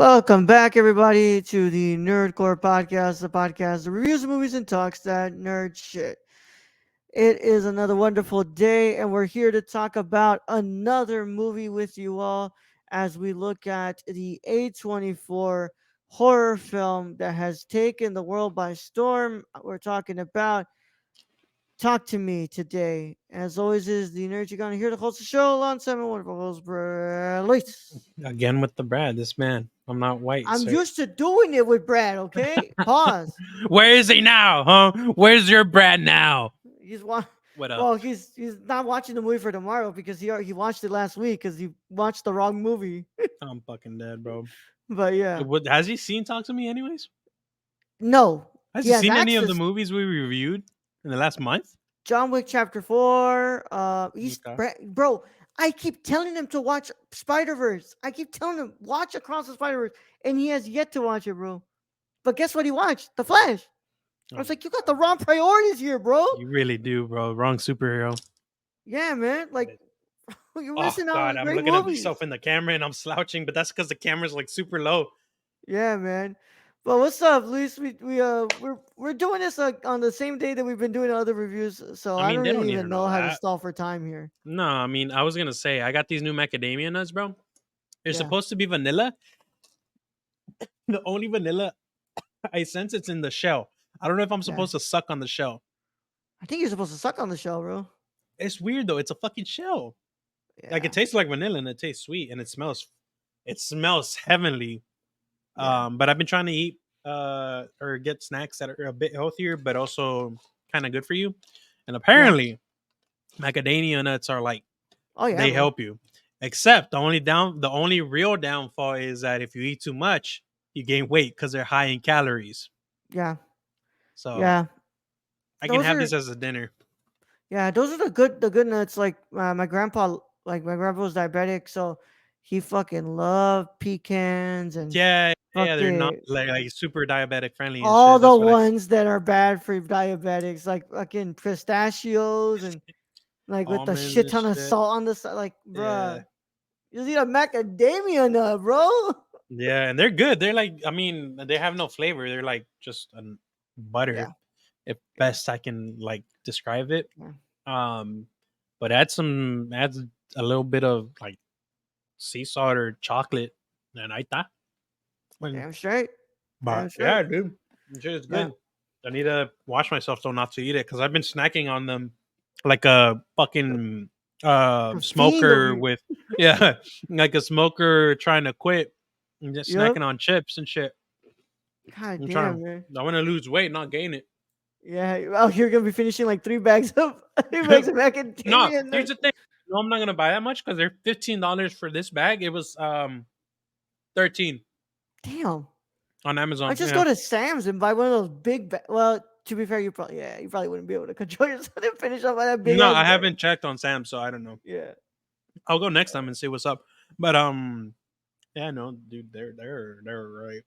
Welcome back, everybody, to the Nerdcore Podcast, the podcast that reviews movies and talks that nerd shit. It is another wonderful day, and we're here to talk about another movie with you all as we look at the A24 horror film that has taken the world by storm. We're talking about Talk to Me today. As always, is the nerd you're gonna hear to host the show alongside my wonderful host, Luis. Again with the Brad, this man. I'm not white, I'm sir. used to doing it with Brad, okay? Pause. Where is he now, huh? Where's your Brad now? He's wa- What up? well, he's not watching the movie for tomorrow because he watched it last week because he watched the wrong movie. I'm fucking dead, bro. But yeah, What has he seen Talk to Me anyways? no, Has he he has seen any of the access. movies we reviewed in the last month? John Wick Chapter 4. He's Okay. bro. I keep telling him to watch Spider Verse. I keep telling him watch Across the Spider Verse, and he has yet to watch it, bro. But guess what? He watched The Flash. I was like, you got the wrong priorities here, bro. You really do, bro. Wrong superhero. Yeah, man. Like you're Oh missing out on god, I'm great looking at movies. myself in the camera and I'm slouching, but that's because the camera's like super low. Yeah, man. But what's up, Luis? We're doing this on the same day that we've been doing other reviews, so I I mean, don't they don't really need to even know know how to that. stall for time here. No, I mean, I was gonna say I got these new macadamia nuts, bro. They're Yeah, supposed to be vanilla. The only vanilla I sense it's in the shell. I don't know if I'm yeah. supposed to suck on the shell. I think you're supposed to suck on the shell, bro. It's weird though. It's a fucking shell. Like it Yeah, tastes like vanilla and it tastes sweet and it smells heavenly. yeah, But I've been trying to eat or get snacks that are a bit healthier but also kind of good for you. And yeah. apparently macadamia nuts are like Oh yeah, they bro. help you. Except the only real downfall is that if you eat too much, you gain weight because they're high in calories. Yeah, So yeah. I can Those have are this as a dinner. those are the good nuts. Like my grandpa was diabetic, so he fucking loved pecans and Yeah, yeah, they're not fucking like super diabetic friendly and all shit. the That's what I ones that are bad for diabetics, like fucking pistachios and like with the almonds shit and ton of shit. salt on the side. Like, Yeah, bruh, you need a macadamia nut, bro. yeah, and they're good. They're like, I mean, they have no flavor. They're like just butter, Yeah, if yeah, best I can like describe it. yeah. Um, but adds a little bit of like sea salt or chocolate, and I thought, Damn straight. Damn but straight. yeah, dude, shit is Yeah. good. I need to wash myself so not to eat it because I've been snacking on them like a fucking Like a fiend over smoker here. with yeah, like a smoker trying to quit and just Yep. snacking on chips and shit. God I'm trying damn, man. to I want to lose weight, not gain it. Yeah. Oh, you're gonna be finishing like 3 bags of 3 bags of No, macadamia here's nuts. the thing. No, I'm not gonna buy that much because they're $15 for this bag. It was 13 Damn. on I Amazon. just Yeah. go to Sam's and buy one of those big Well, to be fair, you probably wouldn't be able to control yourself and finish off that big No, ass I bag. haven't checked on Sam, so I don't know. Yeah. I'll go next time and see what's up. But yeah, no, dude, they're right.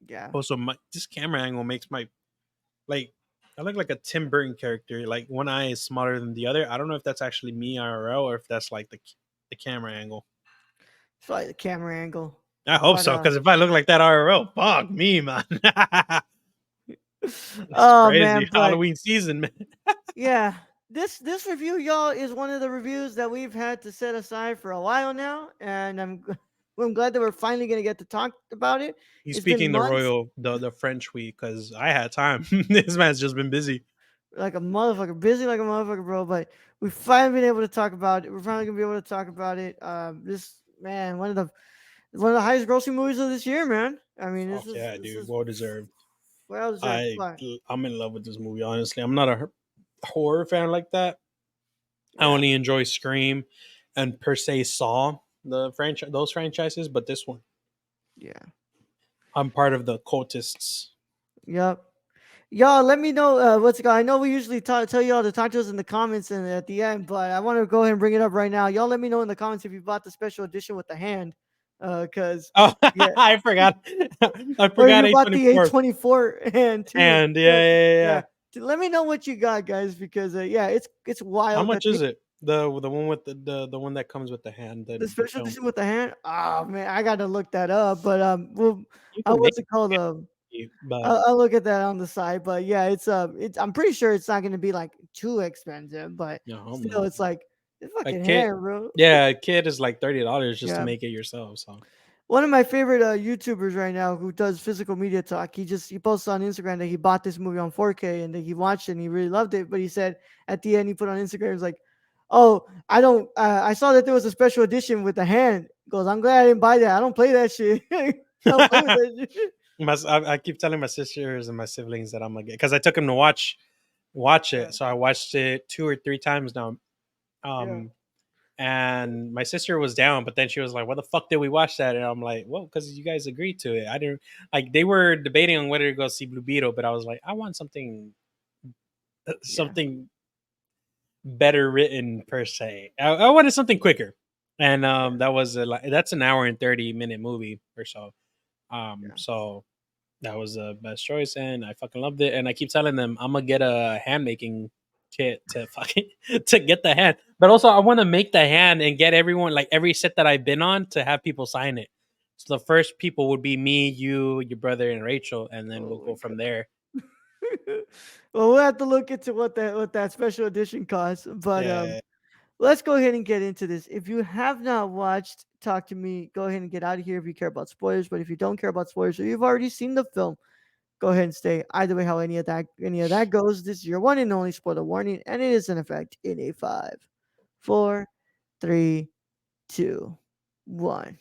Yeah. Also, this camera angle makes my like I look like a Tim Burton character. Like one eye is smaller than the other. I don't know if that's actually me IRL or if that's like the camera angle. It's probably the camera angle. I hope But so, because if I look like that IRL, fuck me, man. It's oh crazy. man, but Halloween season, man. yeah. This review, y'all, is one of the reviews that we've had to set aside for a while now, and I'm glad that we're finally gonna get to talk about it. He's It's been speaking the months, royal, the French week, because I had time. This man's just been busy. like a motherfucker, busy like a motherfucker, bro. But we've finally been able to talk about it. We're finally gonna be able to talk about it. This man, one of the highest grossing movies of this year, man. I mean, Fuck yeah, this dude. is Well deserved. well deserved. I But I'm in love with this movie. Honestly, I'm not a horror fan like that. I yeah, only enjoy Scream and per se Saw the franchise, those franchises, but this one, yeah, I'm part of the cultists. yep. Y'all, let me know what's going. I know we usually tell y'all to talk to us in the comments and at the end, but I want to go ahead and bring it up right now. Y'all, let me know in the comments if you bought the special edition with the hand, cause Oh, yeah, I forgot. I or if forgot you bought the A24. A24 hand too. And yeah, yeah, yeah, Yeah, yeah. let me know what you got, guys, because yeah, it's How wild that much is it? The one with the one that comes with the hand, The the special film. edition with the hand? Oh man, I gotta look that up. But well, You can make what's it called? it, but I'll look at that on the side. But yeah, it's. I'm pretty sure it's not gonna be like too expensive, but no, still, no. it's like the A fucking kit, hand, bro. yeah, a kit is like $30 just to Yeah. make it yourself. So One of my favorite YouTubers right now who does physical media talk, he posted on Instagram that he bought this movie on 4K and that he watched it and he really loved it. But he said at the end he put on Instagram, he was like, "Oh, I don't. I saw that there was a special edition with the hand." He goes, "I'm glad I didn't buy that. I don't play that shit. I don't play with that shit." I keep telling my sisters and my siblings that I'm gonna get because I took them to watch Yeah, it. So I watched it 2 or 3 times now. yeah. Um, and my sister was down, but then she was like, "Why the fuck did we watch that?" And I'm like, "Well, because you guys agreed to it. I didn't like." They were debating on whether to go see Blue Beetle, but I was like, I want Yeah, something better written per se. I wanted something quicker, and yeah, that was that's an hour and 30 minute movie or so. yeah. So that was the best choice, and I fucking loved it. And I keep telling them I'm gonna get a hand making kit to fucking to get the hand, but also I want to make the hand and get everyone like every set that I've been on to have people sign it. So the first people would be me, you, your brother, and Rachel, and then we'll Oh my go from there. god. Well, we'll have to look into what that special edition costs. But Yeah, let's go ahead and get into this. If you have not watched Talk to Me, go ahead and get out of here if you care about spoilers. But if you don't care about spoilers or you've already seen the film, go ahead and stay. Either way, how any of that goes, this is your one and only spoiler warning, and it is in effect in a 5, 4, 3, 2, 1.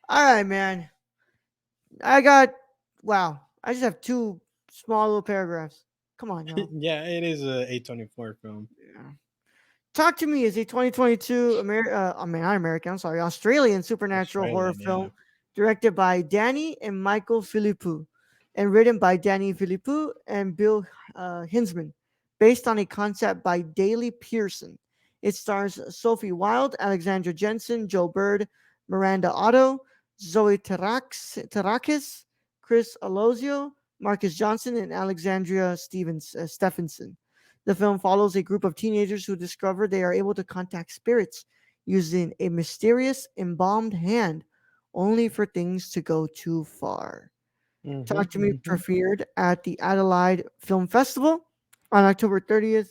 All right, man. I got wow. I just have two small little paragraphs. Come on, y'all. yeah, it is a A24 film. Yeah. Talk to Me is a 2022 I mean, not American, I'm sorry, Australian supernatural horror Australian, yeah. film directed by Danny and Michael Philippou and written by Danny Philippou and Bill Hinsman, based on a concept by Daley Pearson. It stars Sophie Wilde, Alexandra Jensen, Joe Bird, Miranda Otto, Zoe Terakis, Chris Alozio, Marcus Johnson, and Alexandria Stephenson. The film follows a group of teenagers who discover they are able to contact spirits using a mysterious embalmed hand, only for things to go too far. Hmm, Talk to Me hmm. premiered at the Adelaide Film Festival on October 30th,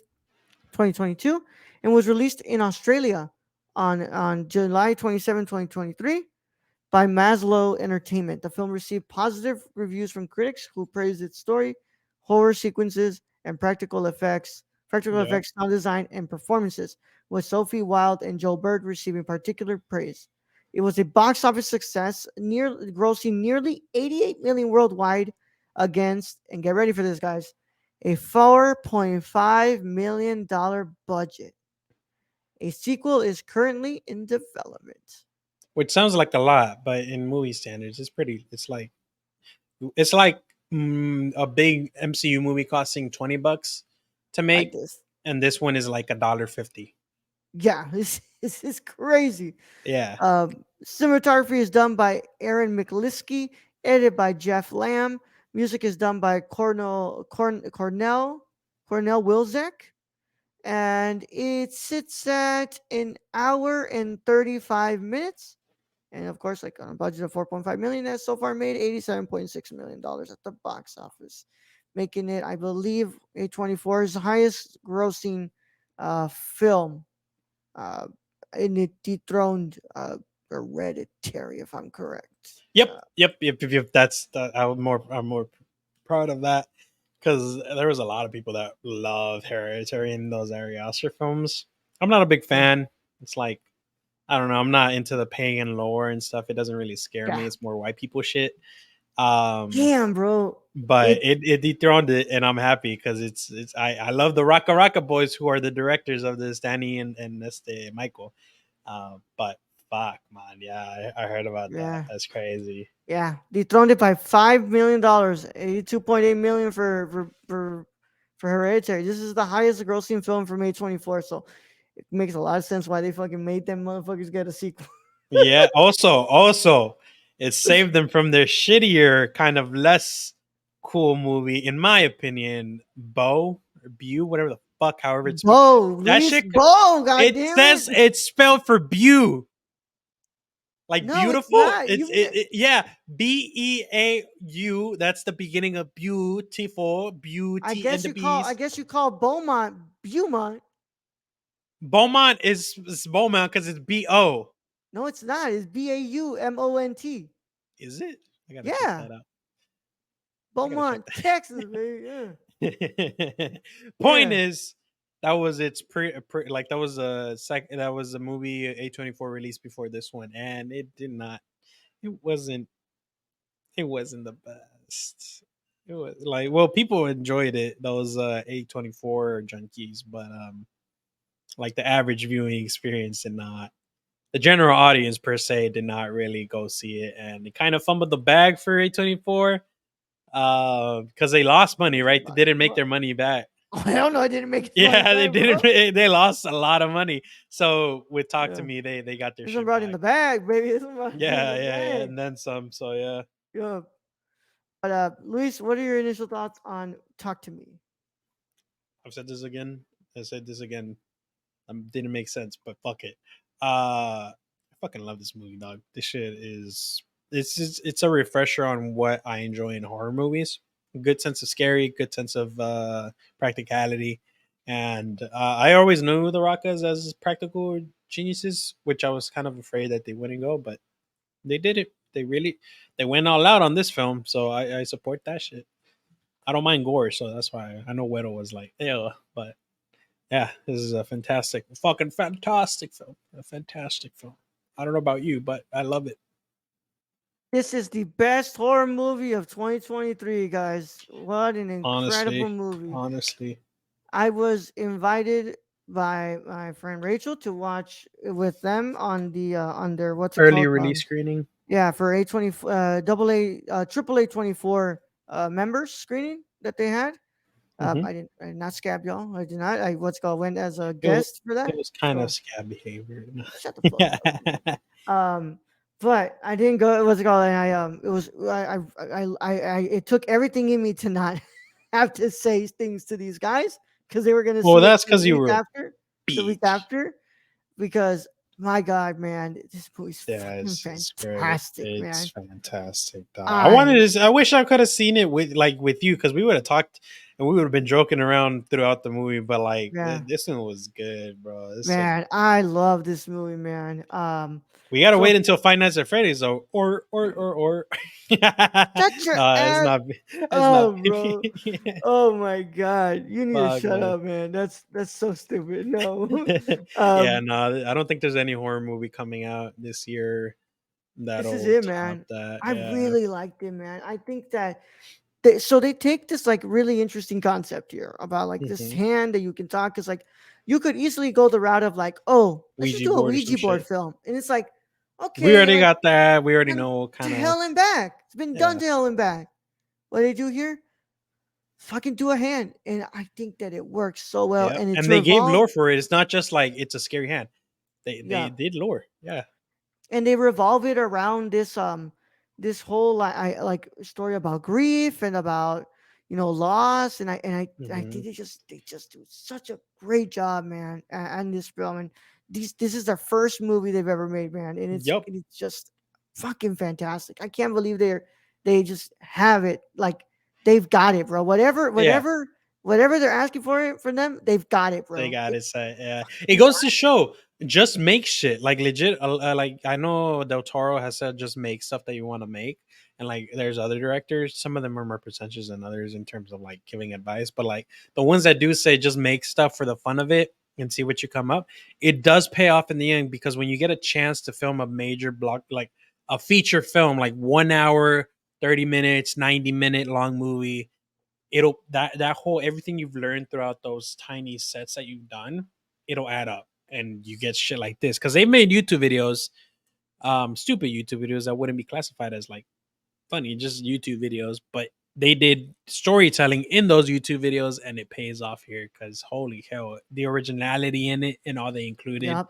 2022, and was released in Australia on July 27, 2023 by Maslow Entertainment. The film received positive reviews from critics who praised its story, horror sequences, and Yep. sound design, and performances, with Sophie Wilde and Joe Bird receiving particular praise. It was a box office success, grossing nearly 88 million worldwide against, and get ready for this, guys, a $4.5 million budget. A sequel is currently in development. Which sounds like a lot, but in movie standards, it's pretty. It's like a big MCU movie costing $20 to Like make, this. and this one is like $1.50. Yeah, this is crazy. Yeah, Cinematography is done by Aaron McLiskey, edited by Jeff Lamb. Music is done by Cornell Wilczek, and it sits at an hour and 35 minutes. And of course, like on a budget of 4.5 million, has so far made $87.6 million at the box office, making it, I believe, A24's highest grossing film, uh, and it dethroned Hereditary, if I'm correct. yep, yep. I'm more proud of that because there was a lot of people that love Hereditary in those Ari Aster films. I'm not a big Yeah, fan. It's like I don't know. I'm not into the pagan lore and stuff. It doesn't really scare me. yeah. It's more white people shit. Um, Damn, bro. but It it dethroned it, and I'm happy because I love the Raka Raka boys who are the directors of this, Danny and este Michael. But fuck, man, yeah, I heard about that. Yeah, That's crazy. yeah. Dethroned it by $5 million. 82.8 million for Hereditary. This is the highest grossing film from A24, so it makes a lot of sense why they fucking made them motherfuckers get a sequel. Yeah. Also, it saved them from their shittier, kind of less cool movie, in my opinion. Beau or Bew, whatever the fuck, however it's spelled. Bo, That Luis shit. Bo, god It damn says it. it's spelled for beau, like No, it's beautiful. not. It's yeah, Beau. That's the beginning of beautiful, beauty, and the I bees. guess you call Beaumont Beaumont. Beaumont is Beaumont because it's bo. No, it's not. It's Baumont. Is it? I gotta check Yeah. that out. I gotta check Beaumont, Texas, baby. Yeah. that. Point Yeah. is, that was its like that was a that was a movie A24 released before this one, and it did not. It wasn't. It wasn't the best. It was like, well, people enjoyed it. Those A24 junkies, but like the average viewing experience did not. The general audience per se did not really go see it, and it kind of fumbled the bag for A24 because they lost money, right? They didn't make their money back. Oh, hell no, I didn't make his money Yeah, they back, didn't. bro. They lost a lot of money. So with Talk to Yeah. Me, they got their This one shit brought in back. the bag, baby. This one brought in Yeah, the yeah, yeah, bag. and then some. So yeah, Yeah. But Luis, what are your initial thoughts on Talk to Me? I've said this again. I said this again. Didn't make sense, but fuck it. I fucking love this movie, dog. This shit is it's a refresher on what I enjoy in horror movies. Good sense of scary, good sense of practicality, and I always knew the Rockas as practical geniuses, which I was kind of afraid that they wouldn't go, but they did it. They went all out on this film, so I support that shit. I don't mind gore, so that's why I know Weddle was like, ew, but yeah, this is a fantastic, fucking fantastic film. A fantastic film. I don't know about you, but I love it. This is the best horror movie of 2023, guys. What an incredible Honestly, movie. honestly. I was invited by my friend Rachel to watch with them on their what's it Early called? release screening. Yeah, for A20 double A triple A24 members screening that they had. Mm-hmm. I did not scab y'all. I did not. I what's it called went as a It was, guest for that. it was kind of So scab behavior. shut the fuck Yeah. up. But I didn't go. What's it called? And it was it took everything in me to not have to say things to these guys because they were gonna Well, see it that's because you were a the week bitch. after. Because my God, man, this movie's Yeah, fucking it's great. fantastic, It's man. fantastic. I I wanted to. I wish I could have seen it with you because we would have talked and we would have been joking around throughout the movie. But like yeah, this one was good, bro. This one man, I love this movie, man. we gotta So wait until Five Nights at Freddy's though, or. shut your No, it's ass not. It's not. up, bro. Oh my God, you need to Fuck, shut man. up, man. That's so stupid. No, Yeah, um, no, I don't think there's any horror movie coming out this year this is that'll it, top man. that. I Yeah. really liked it, man. I think that they take this like really interesting concept here about like this Hmm. hand that you can talk because like you could easily go the route of like, oh, let's just Ouija do a board or some Ouija board shit. film, and it's like, We okay, already like got that. We already and know to kind of. hell and back. It's been done Yeah. to hell and back. What they do here, fucking do a hand, and I think that it works so well, Yeah. and it's And they gave revolved. lore for it. It's not just like it's a scary hand. They Yeah, did lore. Yeah. and they revolve it around this whole like story about grief and about loss, and I Hmm. think they just do such a great job, man, and this film, and this is their first movie they've ever made, man, and Yep. it's just fucking fantastic. I can't believe they just have it like they've got it, bro. Yeah. Whatever they're asking for it for them, they've got it, They bro. got it set. Yeah, it goes to show just make shit like legit. Like I know Del Toro has said just make stuff that you want to make, and like there's other directors. Some of them are more pretentious than others in terms of like giving advice, but like the ones that do say just make stuff for the fun of it and see what you come up, it does pay off in the end because when you get a chance to film a major block like a feature film, like 1 hour, 30 minutes, 90-minute long movie it'll that whole everything you've learned throughout those tiny sets that you've done, it'll add up and you get shit like this because they made YouTube videos, stupid YouTube videos that wouldn't be classified as like funny, just YouTube videos, but they did storytelling in those YouTube videos and it pays off here because holy hell, the originality in it and all they included, Yep.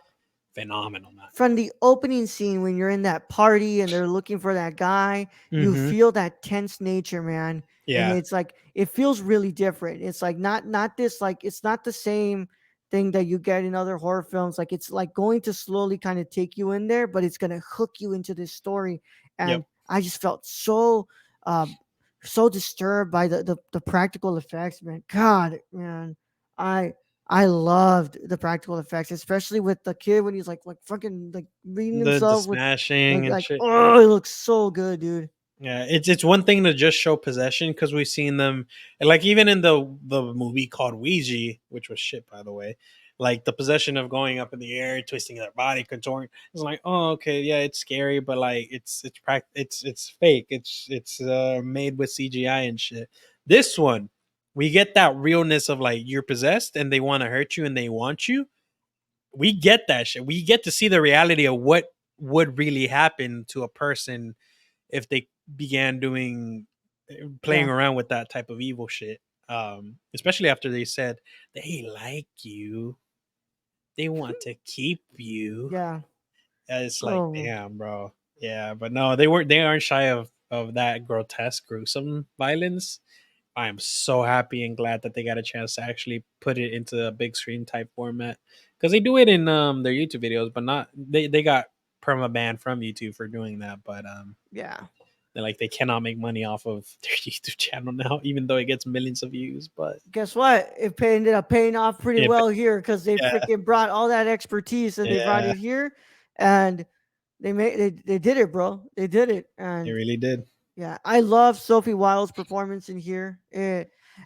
phenomenal, man. From the opening scene when you're in that party and they're looking for that guy, you Mm-hmm. feel that tense nature, man. and Yeah. it's like it feels really different. It's like not this, like it's not the same thing that you get in other horror films. Like it's like going to slowly kind of take you in there, but it's gonna hook you into this story. Yep. And I just felt so um so disturbed by the practical effects, man. God, man, I I loved the practical effects, especially with the kid when he's like fucking like reading The himself with smashing and like shit. oh, it looks so good, dude. Yeah, it's one thing to just show possession because we've seen them, and like even in the movie called Ouija, which was shit by the way, like the possession of going up in the air, twisting their body, contorting. It's like, oh, okay, yeah, it's scary, but like it's fake. It's made with CGI and shit. This one, we get that realness of like you're possessed and they want to hurt you and they want you. We get that shit. We get to see the reality of what would really happen to a person if they began doing playing Yeah, around with that type of evil shit. Especially after they said they like you, they want to keep you. yeah. It's like, Oh, damn, bro. Yeah, but no, they aren't shy of that grotesque, gruesome violence. I am so happy and glad that they got a chance to actually put it into a big screen type format because they do it in their YouTube videos, but not they got perma banned from YouTube for doing that. But yeah. they're like they cannot make money off of their YouTube channel now, even though it gets millions of views. But Guess what? Ended up paying off pretty it, well here because they yeah, freaking brought all that expertise and they brought yeah, it here, and they did it, bro. They did it, it and really did. yeah, I love Sophie Wilde's performance in here.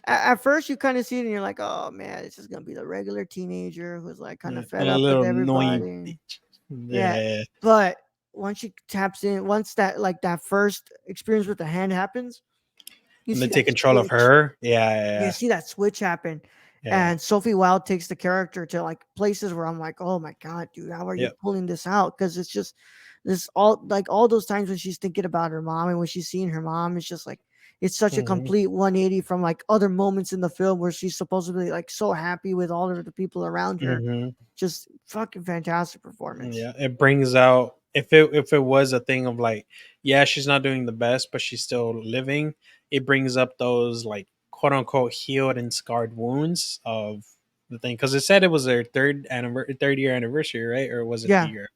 At first, you kind of see it and you're like, oh man, it's just gonna be the regular teenager who's like kind Yeah, of fed and a up with little annoying everybody. bitch. Yeah, Yeah, but once she taps in, once that like that first experience with the hand happens, you and see then that take control of switch. her. Yeah, You yeah, see that switch happen, yeah, and Sophie Wilde takes the character to like places where I'm like, oh my god, dude, how are yeah, you pulling this out? Because it's just this all like all those times when she's thinking about her mom and when she's seeing her mom, it's just like it's such a hmm complete 180 from like other moments in the film where she's supposedly like so happy with all of the people around her. hmm Just fucking fantastic performance. yeah. It brings out if it was a thing of like, yeah, she's not doing the best, but she's still living. It brings up those like quote unquote healed and scarred wounds of the thing because it said it was their third year anniversary, right? Or was it a Yeah, year?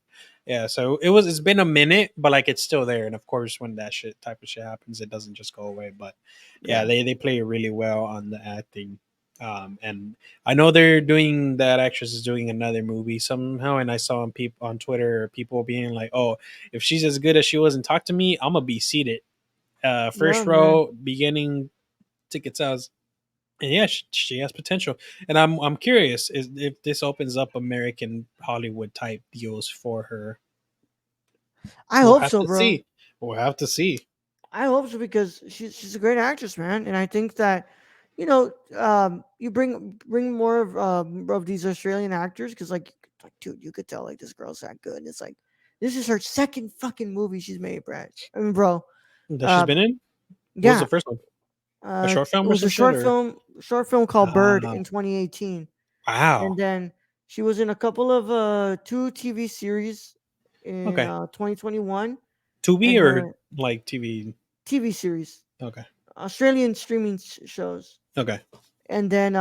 Yeah, so it's been a minute, but like it's still there. And of course, when that shit type of shit happens, it doesn't just go away. But yeah, yeah, they play really well on the acting. And I know they're doing that actress is doing another movie somehow, and I saw on people on Twitter people being like, "Oh, if she's as good as she was in Talk to Me, I'm gonna be seated, yeah, first man. row, beginning tickets out." And yeah, she has potential, and I'm curious if this opens up American Hollywood type deals for her. I We'll hope have so, to bro. see. We'll have to see. I hope so because she's a great actress, man, and I think that you bring more of these Australian actors because like dude, you could tell like this girl's that good. It's like this is her second fucking movie she's made, Brad. I mean, bro, That she's uh, been in. What was yeah, the first one? A short it film or was a some shit, or short film called Bird ah, in 2018, wow. and then she was in a couple of two TV series in Okay, 2021, Tubi and or her like TV. TV series, Okay, Australian streaming shows. okay. And then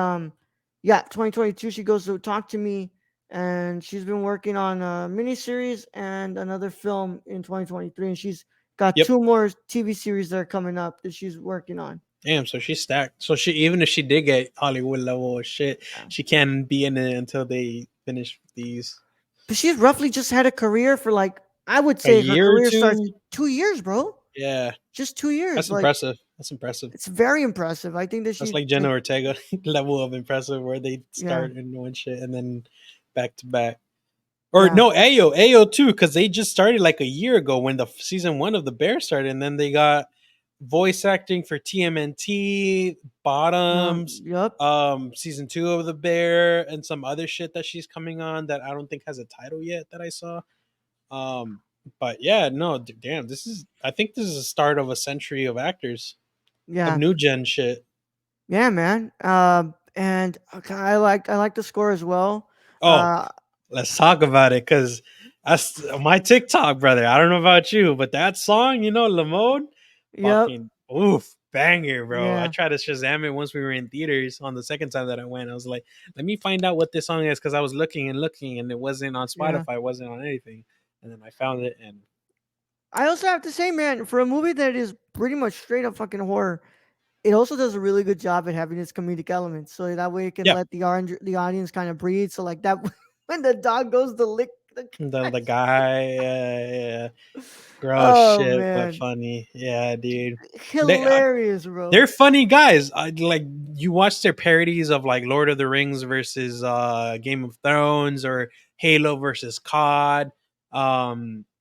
yeah, 2022 she goes to Talk to Me, and she's been working on a miniseries and another film in 2023, and she's got Yep. two more TV series that are coming up that she's working on. Damn. So she's stacked. So she even if she did get Hollywood level shit, Yeah. she can be in it until they finish these But she's roughly just had a career for like I would a say her year or career starts two. 2 years, bro. Yeah, Just 2 years. that's Like impressive. That's impressive. it's very impressive. I think that That's she like Jenna like Ortega level of impressive, where they yeah, start and one shit and then back to back. Or yeah, no, Ayo too, because they just started like a year ago when the season one of the Bear started, and then they got voice acting for TMNT, Bottoms, yep, season two of the Bear, and some other shit that she's coming on that I don't think has a title yet that I saw. Um, but yeah, no, damn, this is I think this is the start of a century of actors of yeah. new gen shit. Yeah, man. And okay, I like the score as well. Oh, Uh, let's talk about it because that's my TikTok, brother. I don't know about you, but that song, Lamode, yep. fucking oof, banger, bro. I Yeah, tried to Shazam it once we were in theaters. On the second time that I went, I was like, let me find out what this song is, because I was looking and looking, and it wasn't on yeah. Spotify, it wasn't on anything. And then I found it, and I also have to say, man, for a movie that is pretty much straight up fucking horror, it also does a really good job at having its comedic elements. So that way it can yeah, let the audience kind of breathe. So like that when the dog goes to lick the the guy's guy, yeah, gross oh shit, but man, funny, yeah, dude. They hilarious, bro. they're funny guys. Like, you watch their parodies of like Lord of the Rings versus Game of Thrones, or Halo versus COD.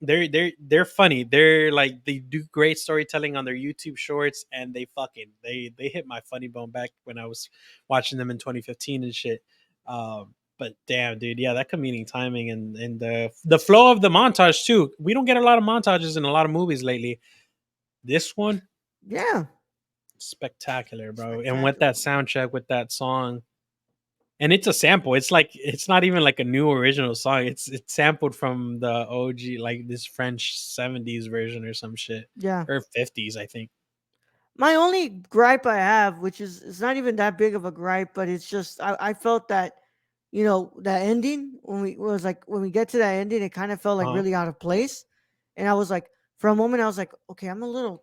They're funny. They're like, they do great storytelling on their YouTube shorts, and they hit my funny bone back when I was watching them in 2015 and shit. But damn, dude, yeah, that comedic timing, and the flow of the montage too. We don't get a lot of montages in a lot of movies lately. This one, Yeah, spectacular, bro. And with spectacular. that soundtrack, with that song, and it's a sample. It's like, it's not even like a new original song. It's sampled from the OG, like this French 70s version or some shit, Yeah. or 50s, I think. My only gripe I have, which is it's not even that big of a gripe, but it's just I felt that that ending when we was like when we get to that ending, it kind of felt like Uh-huh. really out of place, and I was like, for a moment, I was like, okay, I'm a little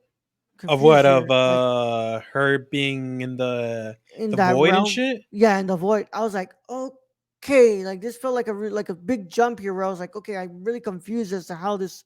Of what? confused Of here, like her being in in the that void and realm. shit. Yeah, in the void, I was like, okay, like this felt like like a big jump here, where I was like, okay, I'm really confused as to how this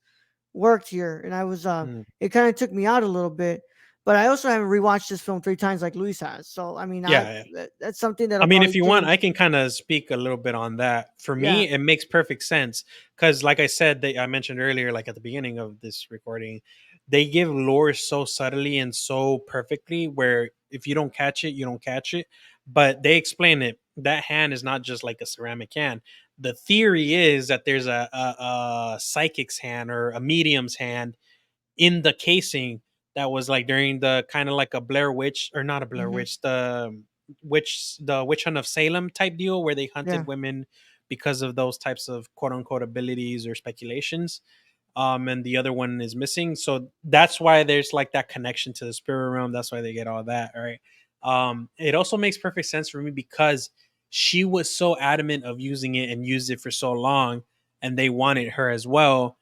worked here, and I was Mm. it kind of took me out a little bit. But I also haven't rewatched this film 3 times like Luis has, so I mean, Yeah, yeah. that's something that I I'll mean, if probably you want, I change. can kind of speak a little bit on that. For Yeah, me, it makes perfect sense because, like I said, I mentioned earlier, like at the beginning of this recording, they give lore so subtly and so perfectly, where if you don't catch it, you don't catch it. But they explain it. That hand is not just like a ceramic hand. The theory is that there's a psychic's hand, or a medium's hand, in the casing, that was like during the kind of like a Blair Witch, or not a Blair hmm, Witch, the witch hunt of Salem type deal, where they yeah, hunted women because of those types of quote unquote abilities or speculations. And the other one is missing, so that's why there's like that connection to the spirit realm. That's why they get all that, right? It also makes perfect sense for me because she was so adamant of using it and used it for so long, and they wanted her as well.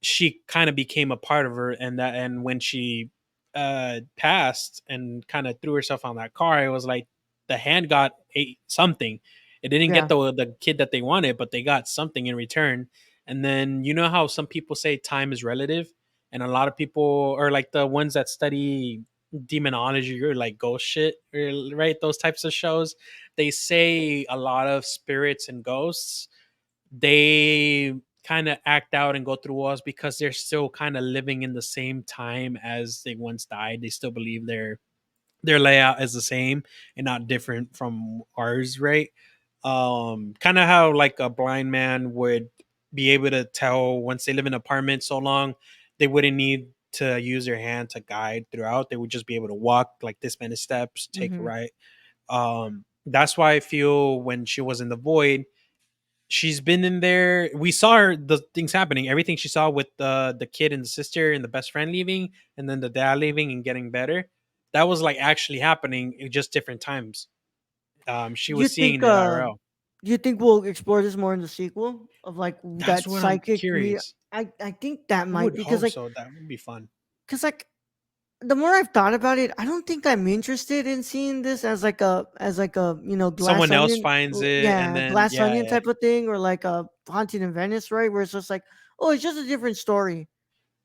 She kind of became a part of her, and when she passed and kind of threw herself on that car, it was like the hand got something. It didn't get yeah, the kid that they wanted, but they got something in return. And then, you know how some people say time is relative, and a lot of people, or like the ones that study demonology or like ghost shit, right, those types of shows, they say a lot of spirits and ghosts, they kind of act out and go through walls because they're still kind of living in the same time as they once died. They still believe their layout is the same and not different from ours, right? Kind of how like a blind man would be able to tell once they live in an apartment so long, they wouldn't need to use their hand to guide throughout. They would just be able to walk like this many steps, take a hmm, right. That's why I feel when she was in the void, she's been in there. We saw her, the things happening, everything she saw with the kid and the sister and the best friend leaving, and then the dad leaving and getting better. That was like actually happening in just different times. She you was think seeing it IRL. you think we'll explore this more in the sequel of like That's that what I'm psychic me? curious. I think that I might would because hope like so. That would be fun. the more I've thought about it, I don't think I'm interested in seeing this as like a glass Someone else onion, finds it, and yeah, then glass yeah, onion yeah. type of thing, or like a haunted in Venice, right? Where it's just like, oh, it's just a different story.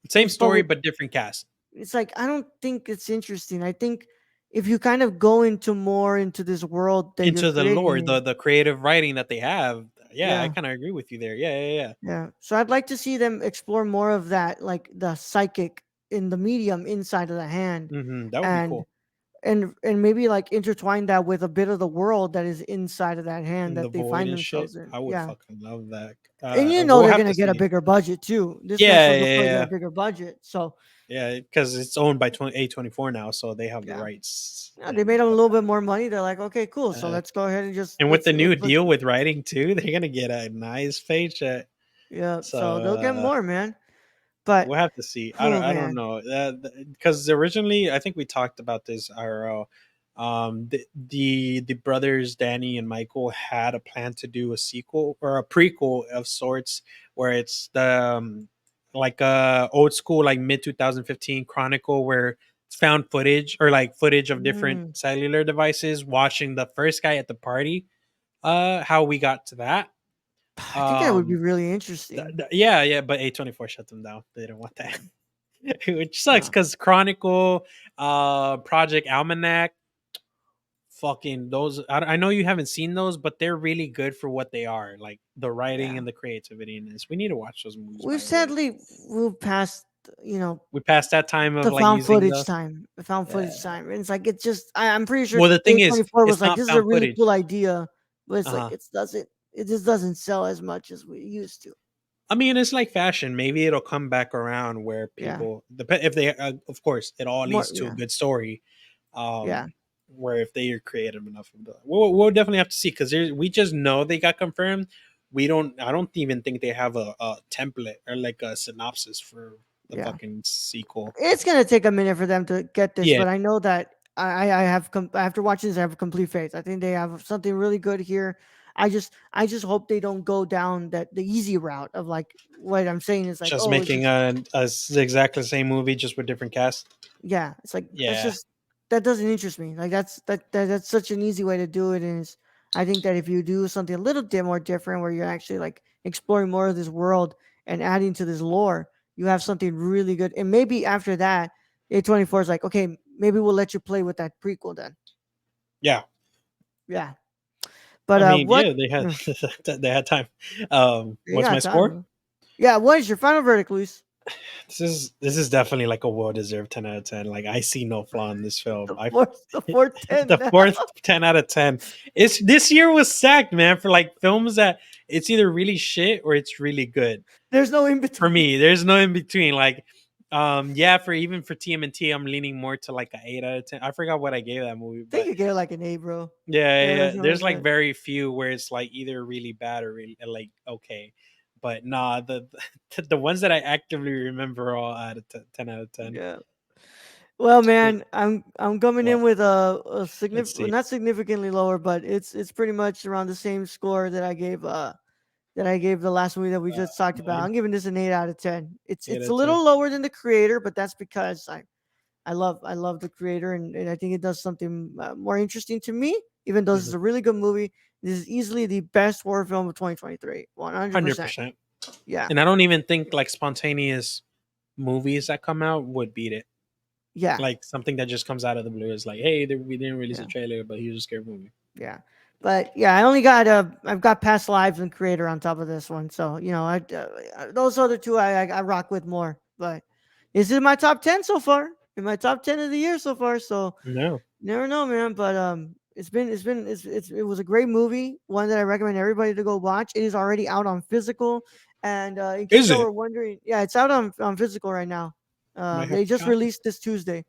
Same But story but different cast. it's like I don't think it's interesting. I think if you kind of go into more into this world that you're Into the creating lore, here, the creative writing that they have. Yeah, I yeah, kind of agree with you there. Yeah, yeah, yeah. yeah. So I'd like to see them explore more of that, like the psychic in the medium inside of the hand, That would be and cool. maybe like intertwine that with a bit of the world that is inside of that hand And the that they void find and shit. themselves in. I would Yeah. fucking love that. And We'll they're have gonna to get a see. bigger budget too. This next Yeah, one they'll yeah, probably get a yeah, bigger budget. So yeah. Because it's owned by A24 now, so they have the yeah. rights. Yeah, they made And them a little bit more money. They're like, okay, cool. So uh, let's go ahead and just and with the let's new push deal it. with writing too, they're gonna get a nice paycheck. Yeah. So So they'll get more, man. But We'll have to see. oh I don't man, know because originally I think we talked about this IRL. The brothers Danny and Michael had a plan to do a sequel or a prequel of sorts, where it's the like old school like mid 2015 chronicle where it's found footage or like footage of different mm, cellular devices watching the first guy at the party. How we got to that. I think that would be Um, really interesting. yeah, yeah, but A24 shut them down. They didn't want that. Yeah, Which sucks no, because Chronicle, Project Almanac, fucking those. I know you haven't seen those, but they're really good for what they are. Like the writing yeah. and the creativity in this. We need to watch those movies, We've by the way. sadly moved past, you know, We passed that time of the like found using footage the. time. The found Yeah. footage time. And it's like it just I'm pretty sure Well, the thing is, A24 was it's like, not this is a found really footage. cool idea, but it's Uh like huh. it just doesn't sell as much as we used to. I mean, it's like fashion. Maybe it'll come back around where Yeah. people, if they, of course, it all More leads to a yeah. good story. Yeah. Where if they are creative enough, we'll definitely have to see because we just know they got confirmed. We don't. I don't even think they have a template or like a synopsis for the Yeah. fucking sequel. It's gonna take a minute for them to get this, Yeah, but I know that I have after watching this, I have complete faith. I think they have something really good here. I just hope they don't go down that the easy route of like what I'm saying is like, just oh, it's making just exactly the same movie just with different cast. yeah, it's like that's Yeah, just that doesn't interest me. Like that's such an easy way to do it. And it's, I think that if you do something a little bit more different, where you're actually like exploring more of this world and adding to this lore, you have something really good. And maybe after that, A24 is like, okay, maybe we'll let you play with that prequel then. yeah. Yeah, but I mean, what? yeah, they had Mm, they had time. you What's my got time, score? bro. Yeah, what is your final verdict, Luis? This is definitely like a well deserved 10 out of 10. Like I see no flaw in this film. I The fourth ten the now. fourth 10 out of 10. It's this year was sacked, man, for like films that it's either really shit or it's really good. There's no in For between. me, there's no in between. Like, yeah, for even for TMNT, I'm leaning more to like a 8 out of 10. I forgot what I gave that movie, I think but you get like an A, bro. yeah, Yeah, yeah, yeah. that's There's like 100%. very few where it's like either really bad or really like okay. But nah, the ones that I actively remember are all out of 10 out of 10. Yeah. Well, Yeah, man, I'm coming in what? with a Let's significant, see. not significantly lower, but it's pretty much around the same score that I gave the last movie that we just talked about. Mine I'm giving this an 8 out of 10. eight It's out a of ten. little lower than the creator, but that's because I love the creator, and I think it does something more interesting to me. Even though this Mhm. is a really good movie, this is easily the best horror film of 2023. 100%. 100%. Yeah, And I don't even think like spontaneous movies that come out would beat it. yeah, Like something that just comes out of the blue is like, hey, we didn't release a yeah. trailer, but here's a scary movie. Yeah. But yeah, I've got past lives and creator on top of this one. So, you know, those other two I rock with more. But this is my top 10 so far. In my top 10 of the year so far. So, No, never know, man, but it was a great movie, one that I recommend everybody to go watch. It is already out on physical, and in case is y'all were it? wondering, yeah, it's out on physical right now. Might have They to just copy. released this Tuesday.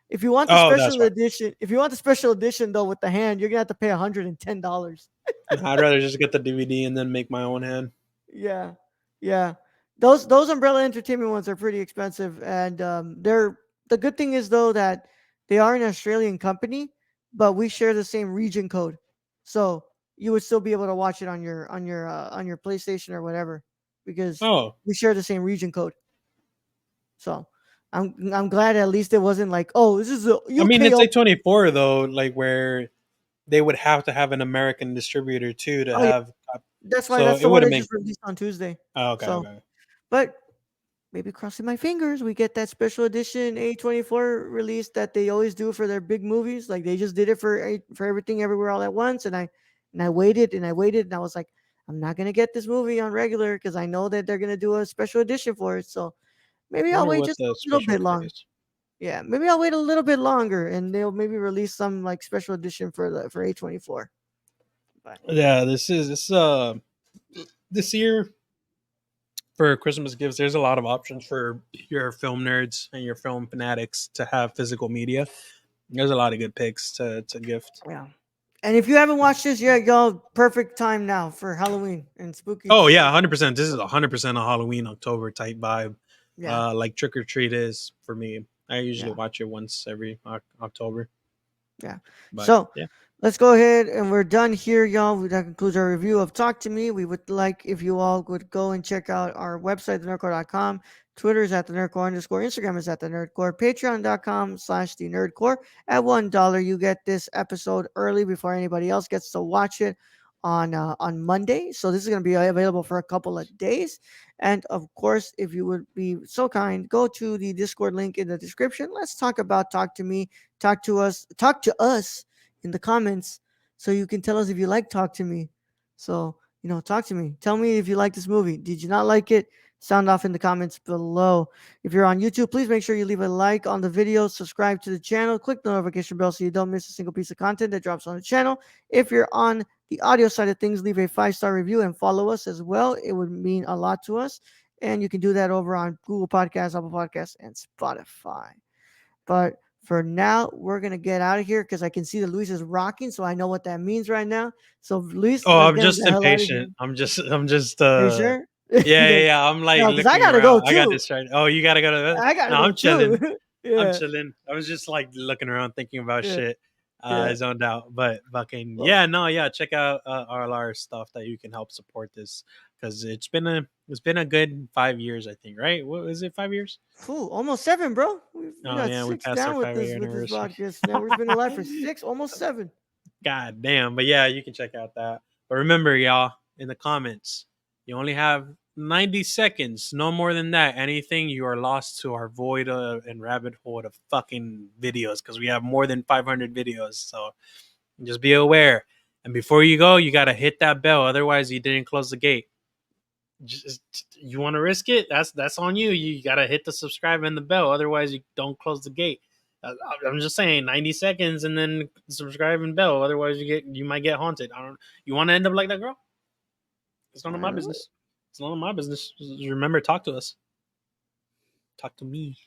If you want the Oh, that's special why. edition, if you want the special edition though with the hand, you're gonna have to pay $110. I'd rather just get the DVD and then make my own hand. Yeah, yeah. Those Umbrella Entertainment ones are pretty expensive, and they're the good thing is though that they are an Australian company, but we share the same region code, so you would still be able to watch it on your PlayStation or whatever, because Oh, we share the same region code. So I'm glad at least it wasn't like, oh, this is a I mean, UK. it's A24 though, like where they would have to have an American distributor too to Oh yeah, have. So that's it the one would have that made. just released on Tuesday. Oh, okay, So, okay. but maybe crossing my fingers, we get that special edition A24 release that they always do for their big movies. Like they just did it for everything everywhere all at once, and I waited and I waited and I was like, I'm not gonna get this movie on regular because I know that they're gonna do a special edition for it. So maybe I'll Wonder wait what just a the little special bit code long. is. Yeah, maybe I'll wait a little bit longer and they'll maybe release some like special edition for A24. But Yeah, this year for Christmas gifts. There's a lot of options for your film nerds and your film fanatics to have physical media. There's a lot of good picks to gift. yeah. And if you haven't watched this yet, y'all, perfect time now for Halloween and spooky Oh yeah, season. 100%. This is 100% a Halloween October type vibe. Yeah. like Trick or Treat is for me. I usually Yeah. watch it once every October. Yeah. But So yeah. let's go ahead and we're done here, y'all. That concludes our review of Talk to Me. We would like if you all would go and check out our website, thenerdcore.com. Twitter is at the nerdcore underscore. Instagram is at the nerdcore. Patreon.com/slash the nerdcore. At $1, you get this episode early before anybody else gets to watch it on Monday. So this is going to be available for a couple of days. And of course, if you would be so kind, go to the Discord link in the description. Let's talk about Talk to Me. Talk to us in the comments so you can tell us if you like Talk to Me. So, talk to me. Tell me if you like this movie. Did you not like it? Sound off in the comments below. If you're on YouTube, please make sure you leave a like on the video, subscribe to the channel, click the notification bell so you don't miss a single piece of content that drops on the channel. If you're on the audio side of things, leave a 5-star review and follow us as well. It would mean a lot to us. And you can do that over on Google Podcasts, Apple Podcasts, and Spotify. But for now, we're gonna get out of here because I can see that Luis is rocking, so I know what that means right now. So Luis, Oh, let's I'm get him just the hell out of here. impatient. I'm just Are you sure? yeah, yeah, Because yeah. I'm like no, because I looking gotta go around. I got too. distracted. Oh, you gotta go to I gotta no, go I'm too. chilling. I'm Yeah, chilling. I was just like looking around thinking about yeah, shit. I yeah. zoned out. But fucking Well, yeah, no, yeah, check out all our stuff that you can help support this because it's been a good 5 years, I think, right? What is it, 5 years? almost 7, bro. We Oh got yeah, we 6 passed our down with 5 year this anniversary. podcast. Now we've been alive for 6, almost 7. God damn. But yeah, you can check out that. But remember, y'all, in the comments, you only have 90 seconds, no more than that. Anything, you are lost to our void and rabbit hole of fucking videos because we have more than 500 videos. So just be aware. And before you go, you got to hit that bell. Otherwise, you didn't close the gate. Just you want to risk it? That's on you. You got to hit the subscribe and the bell. Otherwise, you don't close the gate. I'm just saying, 90 seconds and then subscribe and bell. Otherwise, you might get haunted. I don't. You want to end up like that girl? It's none of I my don't know. business. It's none of my business. Just remember, talk to us. Talk to me.